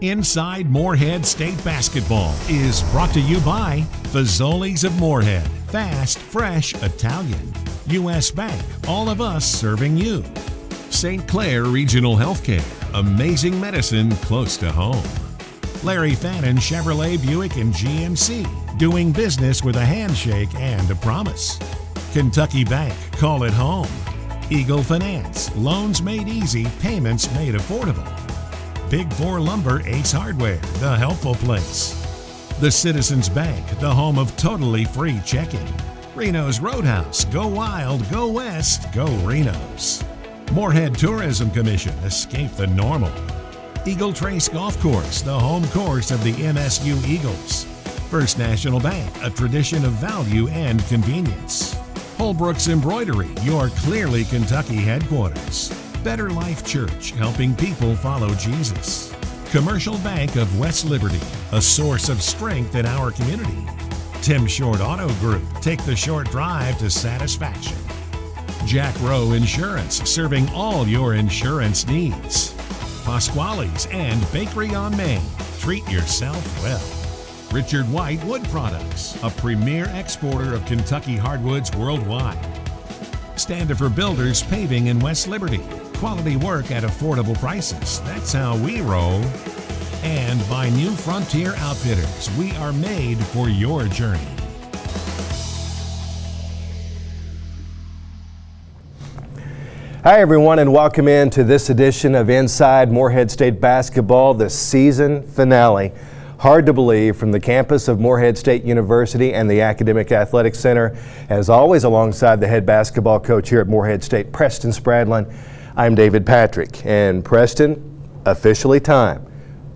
Inside Morehead State Basketball is brought to you by Fazoli's of Morehead. Fast, fresh, Italian. U.S. Bank, all of us serving you. St. Clair Regional Healthcare, amazing medicine close to home. Larry Fannin Chevrolet Buick and GMC, doing business with a handshake and a promise. Kentucky Bank, call it home. Eagle Finance, loans made easy, payments made affordable. Big 4 Lumber Ace Hardware, the helpful place. The Citizens Bank, the home of totally free checking. Reno's Roadhouse, go wild, go west, go Reno's. Morehead Tourism Commission, escape the normal. Eagle Trace Golf Course, the home course of the MSU Eagles. First National Bank, a tradition of value and convenience. Holbrook's Embroidery, your clearly Kentucky headquarters. Better Life Church, helping people follow Jesus. Commercial Bank of West Liberty, a source of strength in our community. Tim Short Auto Group, take the short drive to satisfaction. Jack Rowe Insurance, serving all your insurance needs. Pasquale's and Bakery on Main, treat yourself well. Richard White Wood Products, a premier exporter of Kentucky hardwoods worldwide. Standifer Builders Paving in West Liberty, quality work at affordable prices, that's how we roll. And by New Frontier Outfitters, we are made for your journey. Hi everyone, and welcome into this edition of Inside Morehead State Basketball, the season finale. Hard to believe, from the campus of Morehead State University and the Academic Athletic Center, as always alongside the head basketball coach here at Morehead State, Preston Spradlin. I'm David Patrick, and Preston, officially time.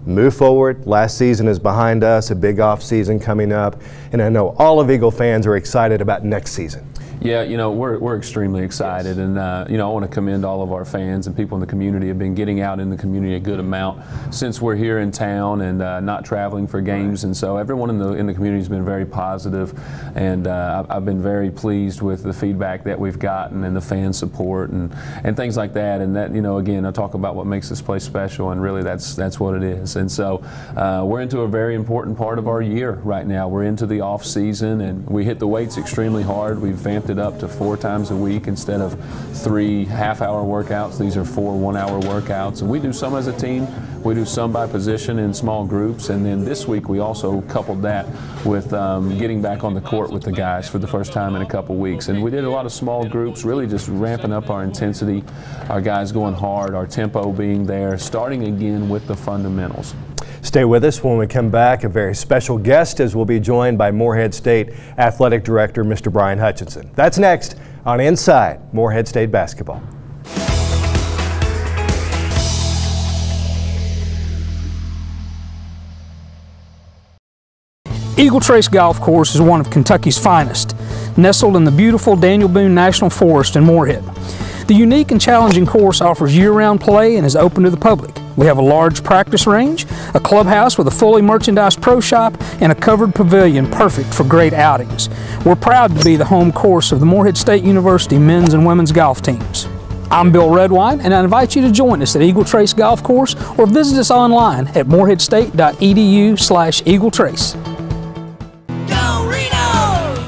Move forward. Last season is behind us, a big off season coming up, and I know all of Eagle fans are excited about next season. Yeah, you know, we're extremely excited, and you know, I want to commend all of our fans and people in the community. Have been getting out in the community a good amount since we're here in town and not traveling for games, and so everyone in the community has been very positive, and I've been very pleased with the feedback that we've gotten and the fan support and things like that. And that, you know, again, I talk about what makes this place special, and really that's what it is. And so we're into a very important part of our year right now. We're into the off season, and we hit the weights extremely hard. We've vamped it up to 4 times a week instead of 3 half-hour workouts. These are 4 one-hour workouts, and we do some as a team. We do some by position in small groups, and then this week we also coupled that with getting back on the court with the guys for the first time in a couple weeks. And we did a lot of small groups, really just ramping up our intensity, our guys going hard, our tempo being there, starting again with the fundamentals. Stay with us. When we come back, a very special guest, as we'll be joined by Morehead State Athletic Director Mr. Brian Hutchinson. That's next on Inside Morehead State Basketball. Eagle Trace Golf Course is one of Kentucky's finest, nestled in the beautiful Daniel Boone National Forest in Morehead. The unique and challenging course offers year-round play and is open to the public. We have a large practice range, a clubhouse with a fully merchandised pro shop, and a covered pavilion perfect for great outings. We're proud to be the home course of the Morehead State University men's and women's golf teams. I'm Bill Redwine, and I invite you to join us at Eagle Trace Golf Course or visit us online at moreheadstate.edu/EagleTrace.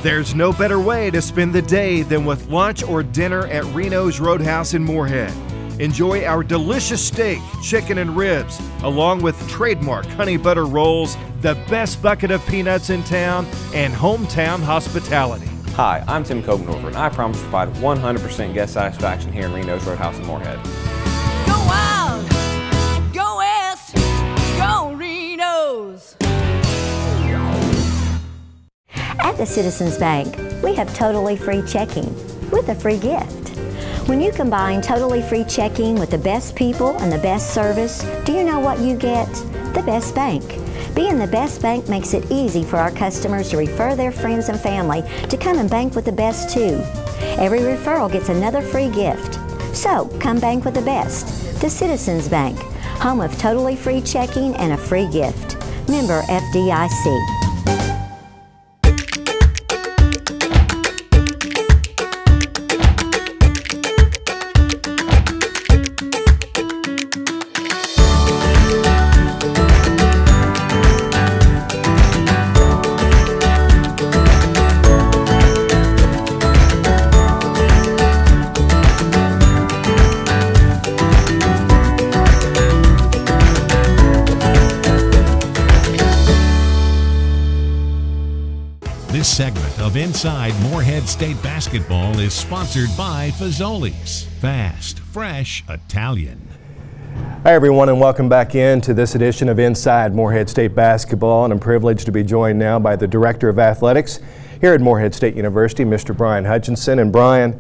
There's no better way to spend the day than with lunch or dinner at Reno's Roadhouse in Morehead. Enjoy our delicious steak, chicken, and ribs, along with trademark honey butter rolls, the best bucket of peanuts in town, and hometown hospitality. Hi, I'm Tim Kogendorfer, and I promise to provide 100% guest satisfaction here in Reno's Roadhouse in Morehead. Go wild, go west, go Reno's. At the Citizens Bank, we have totally free checking with a free gift. When you combine totally free checking with the best people and the best service, do you know what you get? The best bank. Being the best bank makes it easy for our customers to refer their friends and family to come and bank with the best too. Every referral gets another free gift. So come bank with the best. The Citizens Bank, home of totally free checking and a free gift. Member FDIC. segment of Inside Morehead State Basketball is sponsored by Fazoli's, fast, fresh Italian. Hi everyone, and welcome back into this edition of Inside Morehead State Basketball, and I'm privileged to be joined now by the Director of Athletics here at Morehead State University, Mr. Brian Hutchinson. And Brian,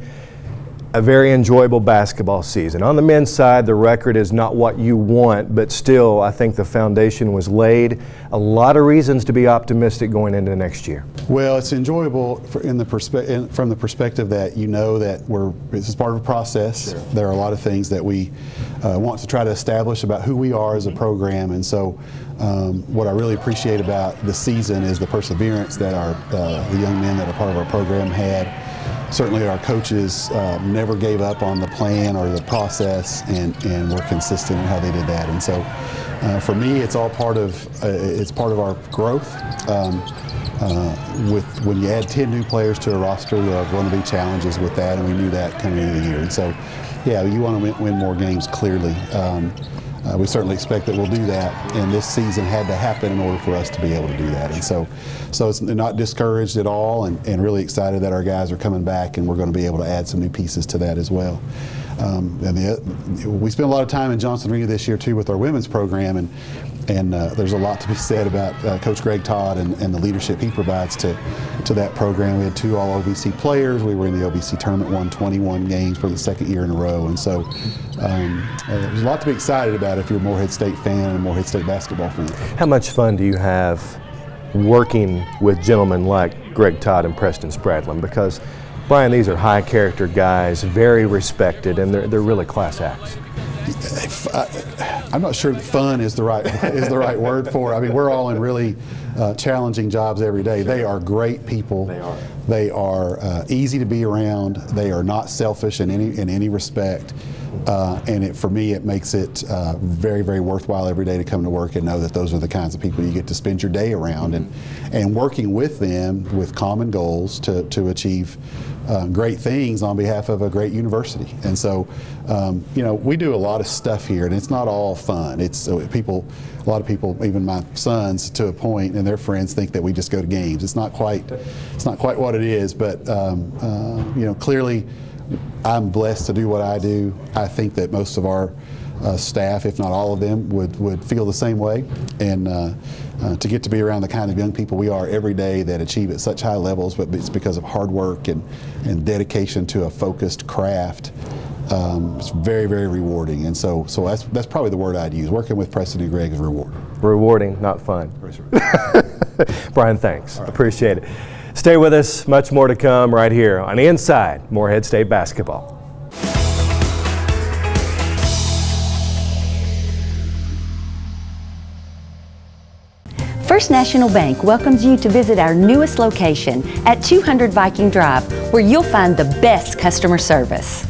a very enjoyable basketball season. On the men's side, the record is not what you want, but still I think the foundation was laid. A lot of reasons to be optimistic going into next year. Well, it's enjoyable from the perspective that you know that this is part of a process. Sure. There are a lot of things that we want to try to establish about who we are as a program, and so what I really appreciate about the season is the perseverance that the young men that are part of our program had. Certainly our coaches never gave up on the plan or the process, and were consistent in how they did that. And so for me, it's all part of our growth. When you add 10 new players to a roster, there are going to be challenges with that, and we knew that coming into the year. And so, yeah, you want to win more games, clearly. We certainly expect that we'll do that, and this season had to happen in order for us to be able to do that. And so it's not discouraged at all, and really excited that our guys are coming back, and we're going to be able to add some new pieces to that as well. We spent a lot of time in Johnson Arena this year too with our women's program, and there's a lot to be said about Coach Greg Todd and the leadership he provides to that program. We had 2 All-OVC players. We were in the OVC tournament, won 21 games for the 2nd year in a row, and so there's a lot to be excited about if you're a Morehead State fan and a Morehead State basketball fan. How much fun do you have working with gentlemen like Greg Todd and Preston Spradlin? Because, Brian, these are high character guys, very respected, and they're really class acts. I'm not sure that fun is the right word for it. I mean, we're all in really challenging jobs every day. They are great people. They are easy to be around. They are not selfish in any respect. And for me, it makes it very, very worthwhile every day to come to work and know that those are the kinds of people you get to spend your day around, and working with them with common goals to achieve great things on behalf of a great university. And so, you know, we do a lot of stuff here, and it's not all fun. A lot of people, even my sons to a point, and their friends think that we just go to games. It's not quite what it is, but you know, clearly I'm blessed to do what I do. I think that most of our staff, if not all of them, would feel the same way. And to get to be around the kind of young people we are every day that achieve at such high levels, but it's because of hard work and dedication to a focused craft. It's very, very rewarding. And so that's probably the word I'd use. Working with Preston and Greg is rewarding. Rewarding, not fun. Brian, thanks. Right. Appreciate it. Stay with us. Much more to come right here on Inside Morehead State Basketball. First National Bank welcomes you to visit our newest location at 200 Viking Drive, where you'll find the best customer service.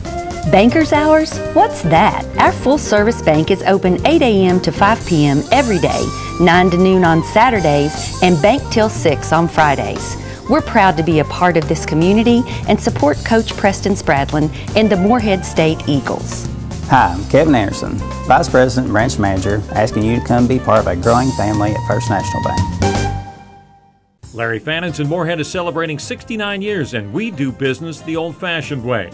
Banker's hours? What's that? Our full-service bank is open 8 a.m. to 5 p.m. every day, 9 to noon on Saturdays, and bank till 6 on Fridays. We're proud to be a part of this community and support Coach Preston Spradlin and the Morehead State Eagles. Hi, I'm Kevin Anderson, Vice President and Branch Manager, asking you to come be part of a growing family at First National Bank. Larry Fannon's in Morehead is celebrating 69 years, and we do business the old-fashioned way,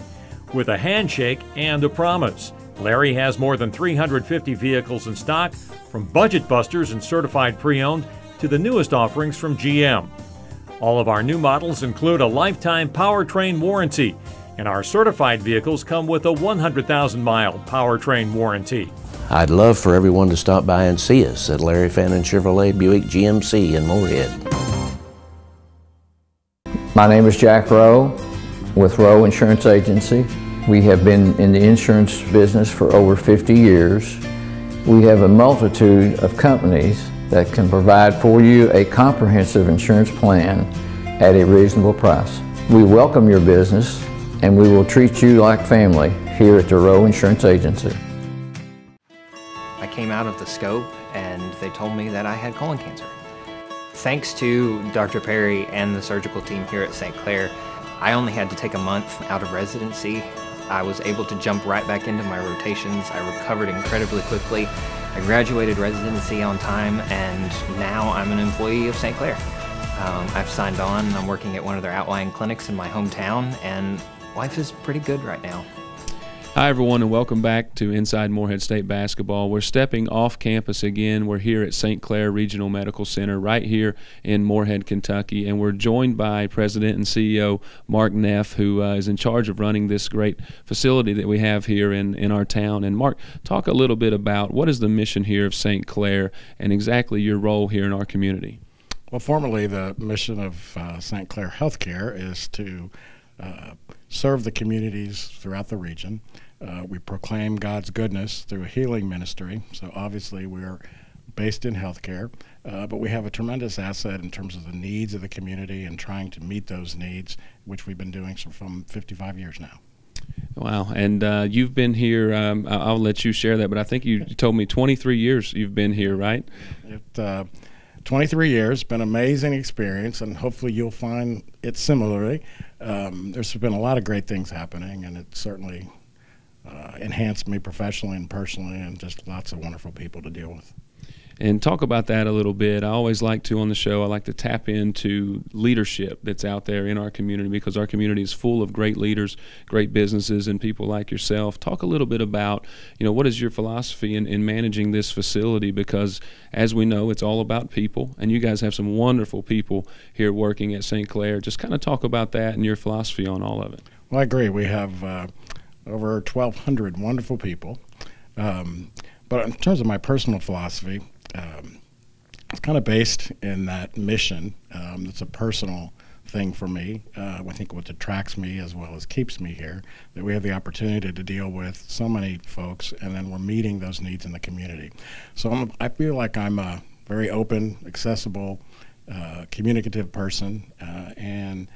with a handshake and a promise. Larry has more than 350 vehicles in stock, from budget busters and certified pre-owned to the newest offerings from GM. All of our new models include a lifetime powertrain warranty, and our certified vehicles come with a 100,000-mile powertrain warranty. I'd love for everyone to stop by and see us at Larry Fannin Chevrolet Buick GMC in Morehead. My name is Jack Rowe with Rowe Insurance Agency. We have been in the insurance business for over 50 years. We have a multitude of companies that can provide for you a comprehensive insurance plan at a reasonable price. We welcome your business, and we will treat you like family here at the Rowe Insurance Agency. I came out of the scope and they told me that I had colon cancer. Thanks to Dr. Perry and the surgical team here at St. Clair, I only had to take a month out of residency. I was able to jump right back into my rotations. I recovered incredibly quickly. I graduated residency on time, and now I'm an employee of St. Clair. I've signed on. I'm working at one of their outlying clinics in my hometown, and life is pretty good right now. Hi everyone, and welcome back to Inside Morehead State Basketball. We're stepping off campus again. We're here at St. Clair Regional Medical Center right here in Morehead, Kentucky, and we're joined by President and CEO Mark Neff, who is in charge of running this great facility that we have here in our town. And Mark, talk a little bit about what is the mission here of St. Clair and exactly your role here in our community. Well, formerly the mission of St. Clair Healthcare is to serve the communities throughout the region. We proclaim God's goodness through a healing ministry. So obviously we're based in healthcare, but we have a tremendous asset in terms of the needs of the community and trying to meet those needs, which we've been doing for 55 years now. Wow, and you've been here, I'll let you share that, but I think you told me 23 years you've been here, right? 23 years, been an amazing experience, and hopefully you'll find it similarly. There's been a lot of great things happening, and it certainly enhanced me professionally and personally, and just lots of wonderful people to deal with. And talk about that a little bit. I always like to, on the show, I like to tap into leadership that's out there in our community, because our community is full of great leaders, great businesses, and people like yourself. Talk a little bit about, what is your philosophy in managing this facility, because as we know, it's all about people, and you guys have some wonderful people here working at St. Clair. Just kind of talk about that and your philosophy on all of it. Well, I agree. We have over 1,200 wonderful people. But in terms of my personal philosophy, it's kind of based in that mission. It's a personal thing for me. I think what attracts me as well as keeps me here, that we have the opportunity to deal with so many folks, and then we're meeting those needs in the community. So I feel like I'm a very open, accessible, communicative person, and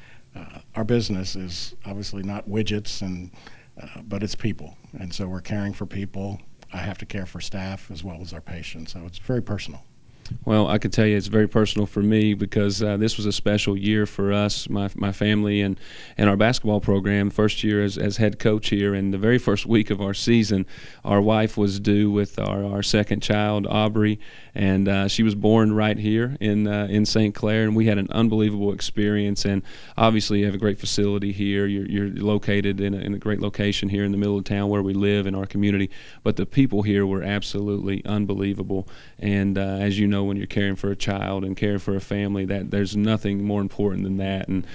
our business is obviously not widgets, but it's people. And so we're caring for people. I have to care for staff as well as our patients, so it's very personal. Well, I can tell you it's very personal for me, because this was a special year for us, my family, and our basketball program. First year as head coach here, and the very first week of our season, our wife was due with our second child, Aubrey, and she was born right here in St. Clair, and we had an unbelievable experience. And obviously you have a great facility here. You're located in a great location here in the middle of town where we live in our community, but the people here were absolutely unbelievable. And as you know, when you're caring for a child and caring for a family, that there's nothing more important than that. And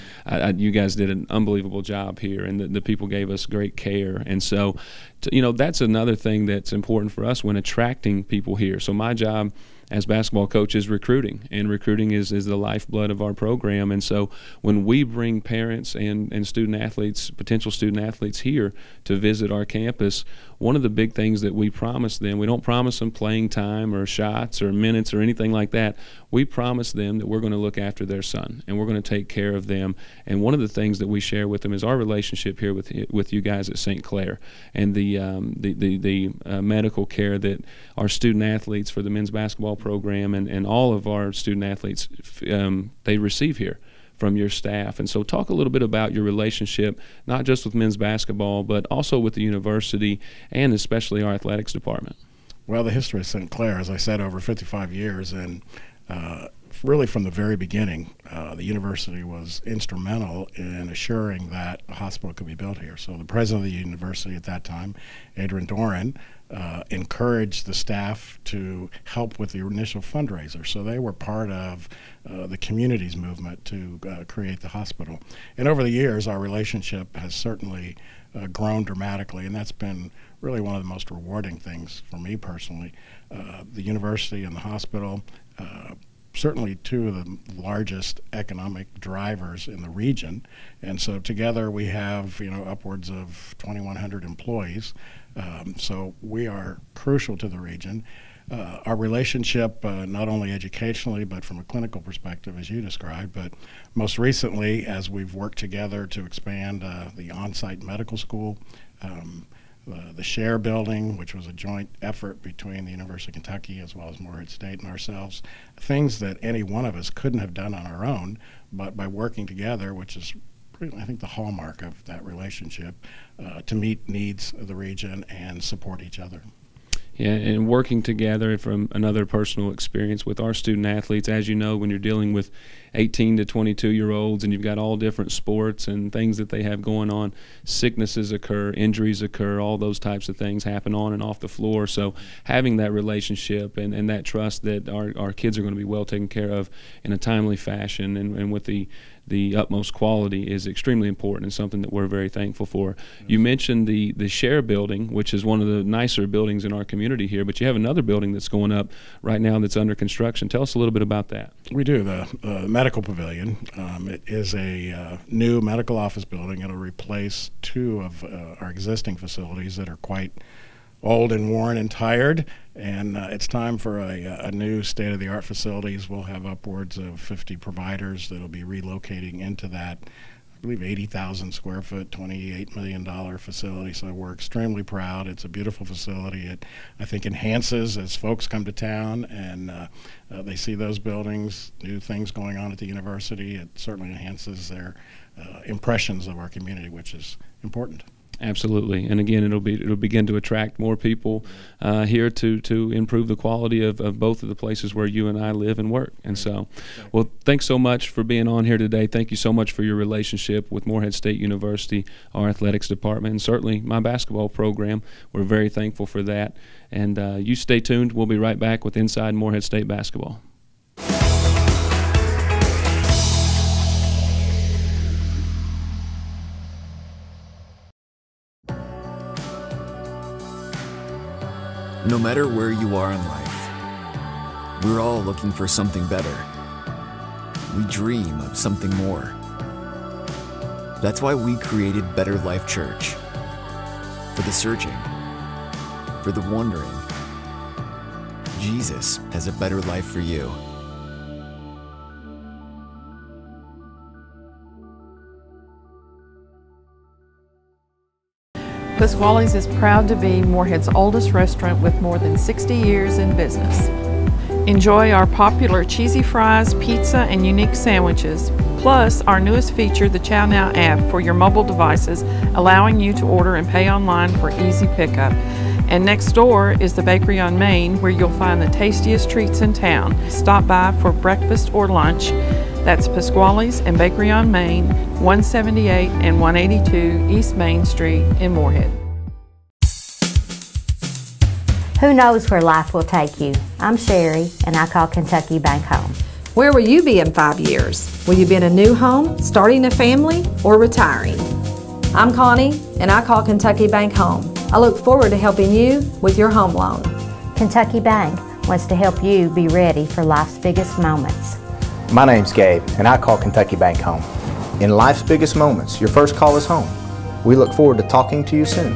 you guys did an unbelievable job here, and the people gave us great care. And so, that's another thing that's important for us when attracting people here. So my job as basketball coach is recruiting, and recruiting is the lifeblood of our program. And so when we bring parents and student athletes, potential student athletes here to visit our campus, one of the big things that we promise them, we don't promise them playing time or shots or minutes or anything like that. We promise them that we're going to look after their son, and we're going to take care of them. And one of the things that we share with them is our relationship here with you guys at St. Clair, and the medical care that our student athletes for the men's basketball program and all of our student athletes they receive here from your staff. And so talk a little bit about your relationship, not just with men's basketball, but also with the university and especially our athletics department. Well, the history of St. Clair, as I said, over 55 years, and really from the very beginning, the university was instrumental in assuring that a hospital could be built here. So the president of the university at that time, Adrian Doran, encouraged the staff to help with the initial fundraiser. So they were part of the community's movement to create the hospital. And over the years, our relationship has certainly grown dramatically, and that's been really one of the most rewarding things for me personally. The university and the hospital, certainly two of the largest economic drivers in the region, and so together we have upwards of 2,100 employees. So we are crucial to the region. Our relationship, not only educationally but from a clinical perspective, as you described, but most recently as we've worked together to expand the on-site medical school, the Share building, which was a joint effort between the University of Kentucky as well as Morehead State and ourselves, things that any one of us couldn't have done on our own, but by working together, which is I think the hallmark of that relationship, to meet needs of the region and support each other. Yeah, and working together from another personal experience with our student athletes, as you know, when you're dealing with 18 to 22-year-olds and you've got all different sports and things that they have going on, sicknesses occur, injuries occur, all those types of things happen on and off the floor. So having that relationship and that trust that our kids are going to be well taken care of in a timely fashion and with the utmost quality is extremely important and something that we're very thankful for. You mentioned the Share building, which is one of the nicer buildings in our community here, but you have another building that's going up right now that's under construction. Tell us a little bit about that. We do. The medical pavilion. It is a new medical office building. It'll replace two of our existing facilities that are quite old and worn and tired, and it's time for a new state-of-the-art facilities. We'll have upwards of 50 providers that'll be relocating into that, I believe, 80,000 square foot, $28 million facility. So we're extremely proud. It's a beautiful facility. It, I think, enhances as folks come to town and they see those buildings, new things going on at the university. It certainly enhances their impressions of our community, which is important. Absolutely, and again, it'll begin to attract more people here to improve the quality of both of the places where you and I live and work. And so, well, thanks so much for being on here today. Thank you so much for your relationship with Morehead State University, our athletics department, and certainly my basketball program. We're very thankful for that. And you stay tuned. We'll be right back with Inside Morehead State Basketball. No matter where you are in life, we're all looking for something better. We dream of something more. That's why we created Better Life Church. For the searching, for the wondering, Jesus has a better life for you. Pasquale's is proud to be Morehead's oldest restaurant with more than 60 years in business. Enjoy our popular cheesy fries, pizza, and unique sandwiches, plus our newest feature, the Chow Now app for your mobile devices, allowing you to order and pay online for easy pickup. And next door is the Bakery on Main, where you'll find the tastiest treats in town. Stop by for breakfast or lunch. That's Pasquale's and Bakery on Main, 178 and 182 East Main Street in Morehead. Who knows where life will take you? I'm Sherry, and I call Kentucky Bank home. Where will you be in 5 years? Will you be in a new home, starting a family, or retiring? I'm Connie, and I call Kentucky Bank home. I look forward to helping you with your home loan. Kentucky Bank wants to help you be ready for life's biggest moments. My name's Gabe, and I call Kentucky Bank home. In life's biggest moments, your first call is home. We look forward to talking to you soon.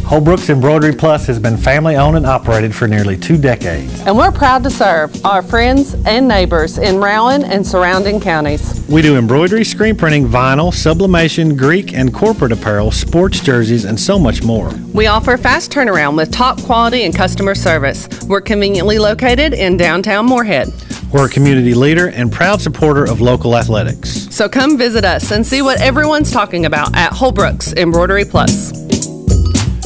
Holbrook's Embroidery Plus has been family owned and operated for nearly 2 decades. And we're proud to serve our friends and neighbors in Rowan and surrounding counties. We do embroidery, screen printing, vinyl, sublimation, Greek and corporate apparel, sports jerseys, and so much more. We offer fast turnaround with top quality and customer service. We're conveniently located in downtown Morehead. We're a community leader and proud supporter of local athletics. So come visit us and see what everyone's talking about at Holbrook's Embroidery Plus.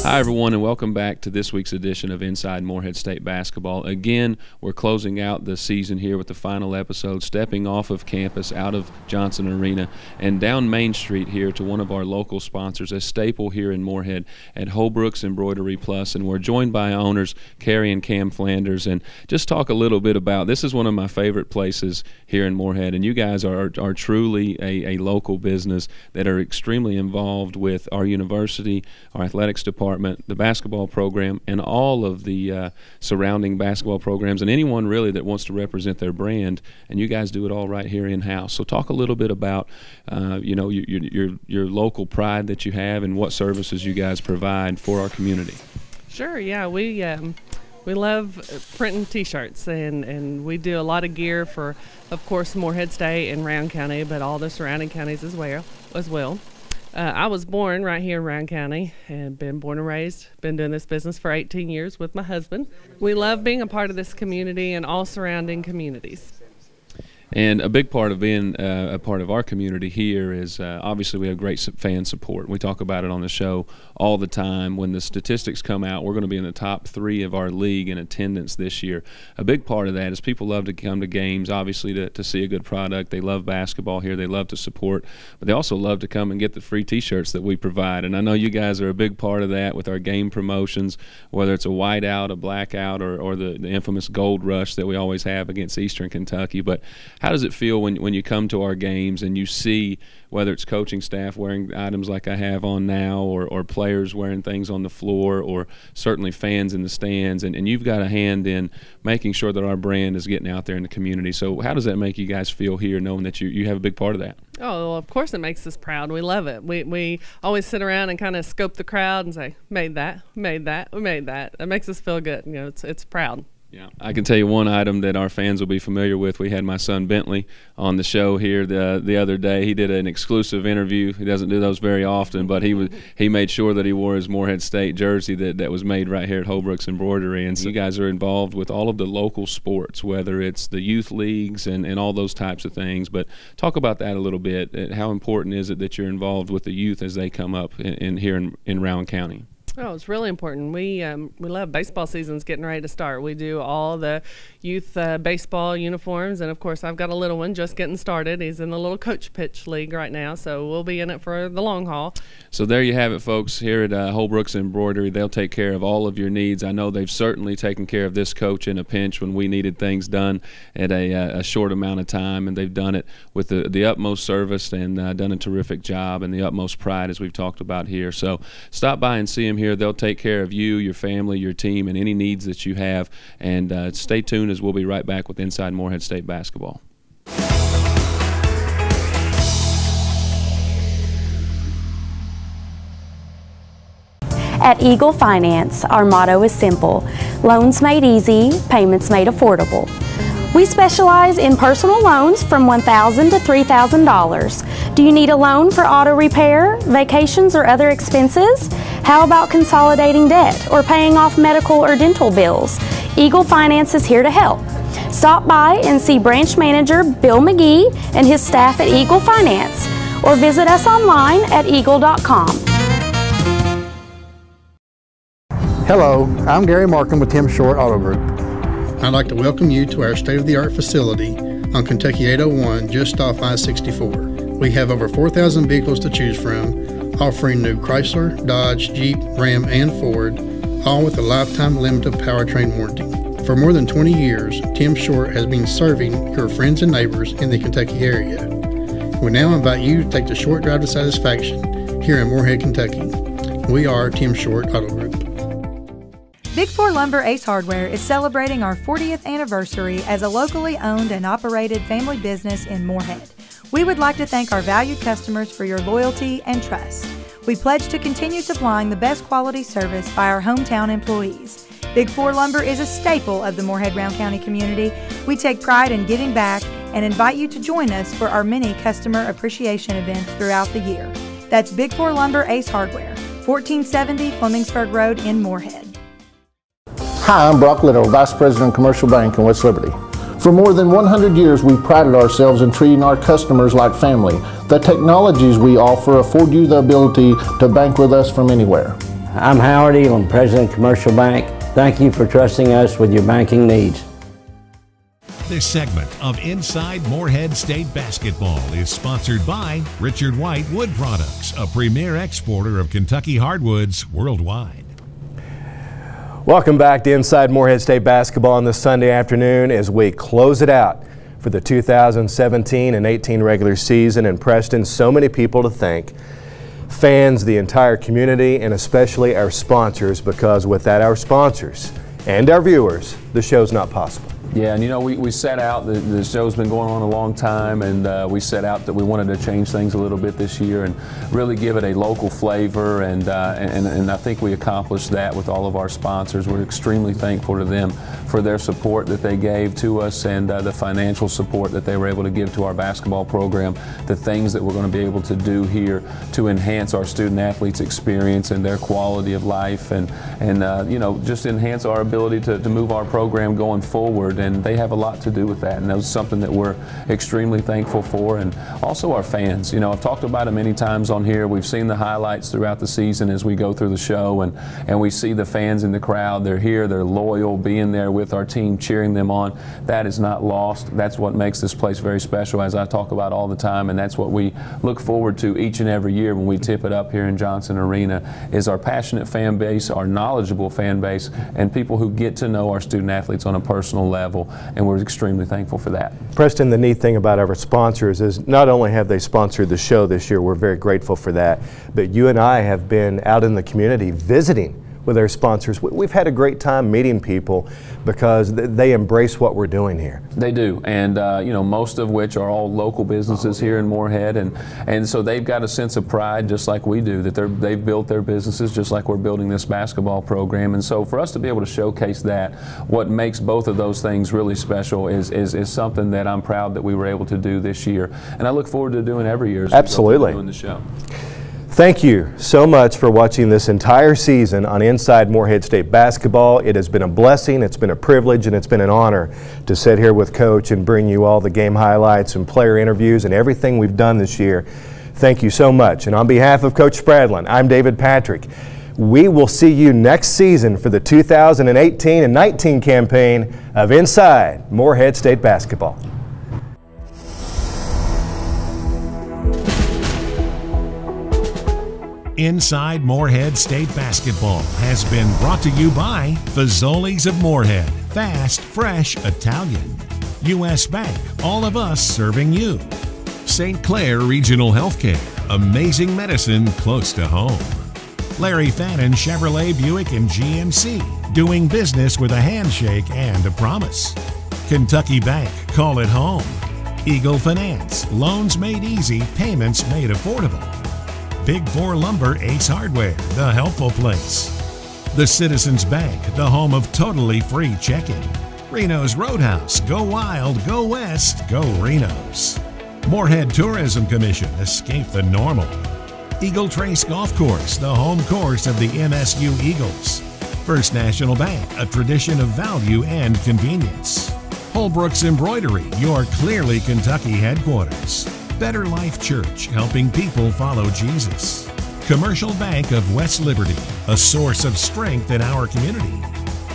Hi everyone, and welcome back to this week's edition of Inside Morehead State Basketball. Again, we're closing out the season here with the final episode, stepping off of campus out of Johnson Arena and down Main Street here to one of our local sponsors, a staple here in Morehead at Holbrook's Embroidery Plus. And we're joined by owners Kari and Cam Flanders, and just talk a little bit about, this is one of my favorite places here in Morehead, and you guys are truly a local business that are extremely involved with our university, our athletics department, the basketball program, and all of the surrounding basketball programs, and anyone really that wants to represent their brand. And you guys do it all right here in-house. So talk a little bit about you know, your local pride that you have and what services you guys provide for our community. Sure, yeah, we love printing T-shirts, and we do a lot of gear for, of course, Morehead State and Rowan County, but all the surrounding counties as well. I was born right here in Rowan County and been born and raised. Been doing this business for 18 years with my husband. We love being a part of this community and all surrounding communities. And a big part of being a part of our community here is obviously we have great fan support. We talk about it on the show all the time. When the statistics come out, we're going to be in the top 3 of our league in attendance this year. A big part of that is people love to come to games, obviously to see a good product. They love basketball here. They love to support, but they also love to come and get the free T-shirts that we provide. And I know you guys are a big part of that with our game promotions, whether it's a whiteout, a blackout, or the infamous gold rush that we always have against Eastern Kentucky. But how does it feel when you come to our games and you see whether it's coaching staff wearing items like I have on now, or players wearing things on the floor, or certainly fans in the stands, and you've got a hand in making sure that our brand is getting out there in the community. So how does that make you guys feel here, knowing that you have a big part of that? Oh, well, of course it makes us proud. We love it. We always sit around and kind of scope the crowd and say, made that, made that, we made that. It makes us feel good. You know, it's proud. Yeah, I can tell you one item that our fans will be familiar with. We had my son Bentley on the show here the other day. He did an exclusive interview. He doesn't do those very often, but he made sure that he wore his Morehead State jersey that was made right here at Holbrook's Embroidery. And so you guys are involved with all of the local sports, whether it's the youth leagues and all those types of things. But talk about that a little bit. How important is it that you're involved with the youth as they come up here in Rowan County? Oh, it's really important. We love baseball season's getting ready to start. We do all the youth baseball uniforms, and of course I've got a little one just getting started. He's in the little coach pitch league right now, so we'll be in it for the long haul. So there you have it, folks, here at Holbrook's Embroidery. They'll take care of all of your needs. I know they've certainly taken care of this coach in a pinch when we needed things done at a short amount of time, and they've done it with the utmost service and done a terrific job and the utmost pride, as we've talked about here. So stop by and see them here. They'll take care of you, your family, your team, and any needs that you have. And stay tuned, as we'll be right back with Inside Morehead State Basketball. At Eagle Finance, our motto is simple: loans made easy, payments made affordable. We specialize in personal loans from $1,000 to $3,000. Do you need a loan for auto repair, vacations, or other expenses? How about consolidating debt or paying off medical or dental bills? Eagle Finance is here to help. Stop by and see Branch Manager Bill McGee and his staff at Eagle Finance, or visit us online at eagle.com. Hello, I'm Gary Markham with Tim Short Auto Group. I'd like to welcome you to our state-of-the-art facility on Kentucky 801, just off I-64. We have over 4,000 vehicles to choose from, offering new Chrysler, Dodge, Jeep, Ram, and Ford, all with a lifetime limited powertrain warranty. For more than 20 years, Tim Short has been serving your friends and neighbors in the Kentucky area. We now invite you to take the short drive to satisfaction here in Morehead, Kentucky. We are Tim Short Auto Group. Big Four Lumber Ace Hardware is celebrating our 40th anniversary as a locally owned and operated family business in Morehead. We would like to thank our valued customers for your loyalty and trust. We pledge to continue supplying the best quality service by our hometown employees. Big Four Lumber is a staple of the Morehead-Rowan County community. We take pride in giving back and invite you to join us for our many customer appreciation events throughout the year. That's Big Four Lumber Ace Hardware, 1470 Flemingsburg Road in Morehead. Hi, I'm Brock Little, Vice President of Commercial Bank in West Liberty. For more than 100 years, we've prided ourselves in treating our customers like family. The technologies we offer afford you the ability to bank with us from anywhere. I'm Howard Elam, President of Commercial Bank. Thank you for trusting us with your banking needs. This segment of Inside Morehead State Basketball is sponsored by Richard White Wood Products, a premier exporter of Kentucky hardwoods worldwide. Welcome back to Inside Morehead State Basketball on this Sunday afternoon as we close it out for the 2017 and 18 regular season in Preston. So many people to thank. Fans, the entire community, and especially our sponsors, because without our sponsors and our viewers, the show's not possible. Yeah, and you know, we set out, the show's been going on a long time, and we set out that we wanted to change things a little bit this year and really give it a local flavor, and I think we accomplished that with all of our sponsors. We're extremely thankful to them for their support that they gave to us, and the financial support that they were able to give to our basketball program, the things that we're going to be able to do here to enhance our student athletes' experience and their quality of life, and you know, just enhance our ability to move our program going forward. it, and they have a lot to do with that, and that's something that we're extremely thankful for. And also our fans. You know, I've talked about it many times on here. We've seen the highlights throughout the season as we go through the show, and we see the fans in the crowd. They're here, they're loyal, being there with our team, cheering them on. That is not lost. That's what makes this place very special, as I talk about all the time, and that's what we look forward to each and every year when we tip it up here in Johnson Arena, is our passionate fan base, our knowledgeable fan base, and people who get to know our student athletes on a personal level, and we're extremely thankful for that. Preston, the neat thing about our sponsors is not only have they sponsored the show this year, we're very grateful for that, but you and I have been out in the community visiting with our sponsors. We've had a great time meeting people because they embrace what we're doing here. They do, and you know, most of which are all local businesses here in Morehead, and so they've got a sense of pride just like we do, that they've built their businesses just like we're building this basketball program. And so for us to be able to showcase that, what makes both of those things really special is something that I'm proud that we were able to do this year, and I look forward to doing every year as Absolutely. we go doing the show. Thank you so much for watching this entire season on Inside Morehead State Basketball. It has been a blessing, it's been a privilege, and it's been an honor to sit here with Coach and bring you all the game highlights and player interviews and everything we've done this year. Thank you so much. And on behalf of Coach Spradlin, I'm David Patrick. We will see you next season for the 2018 and 19 campaign of Inside Morehead State Basketball. Inside Morehead State Basketball has been brought to you by Fazoli's of Morehead, fast, fresh Italian. U.S. Bank, all of us serving you. St. Clair Regional Healthcare, amazing medicine close to home. Larry Fannin Chevrolet Buick and GMC, doing business with a handshake and a promise. Kentucky Bank, call it home. Eagle Finance, loans made easy, payments made affordable. Big 4 Lumber Ace Hardware, the helpful place. The Citizens Bank, the home of totally free checking. Reno's Roadhouse, go wild, go west, go Reno's. Morehead Tourism Commission, escape the normal. Eagle Trace Golf Course, the home course of the MSU Eagles. First National Bank, a tradition of value and convenience. Holbrook's Embroidery, your clearly Kentucky headquarters. Better Life Church, helping people follow Jesus. Commercial Bank of West Liberty, a source of strength in our community.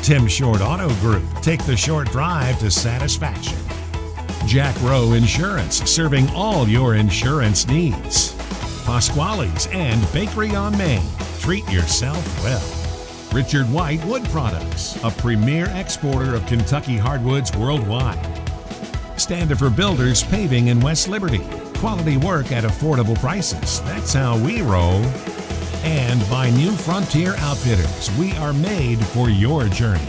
Tim Short Auto Group, take the short drive to satisfaction. Jack Rowe Insurance, serving all your insurance needs. Pasquale's and Bakery on Main, treat yourself well. Richard White Wood Products, a premier exporter of Kentucky hardwoods worldwide. Standifer Builders Paving in West Liberty, quality work at affordable prices. That's how we roll. And by New Frontier Outfitters, we are made for your journey.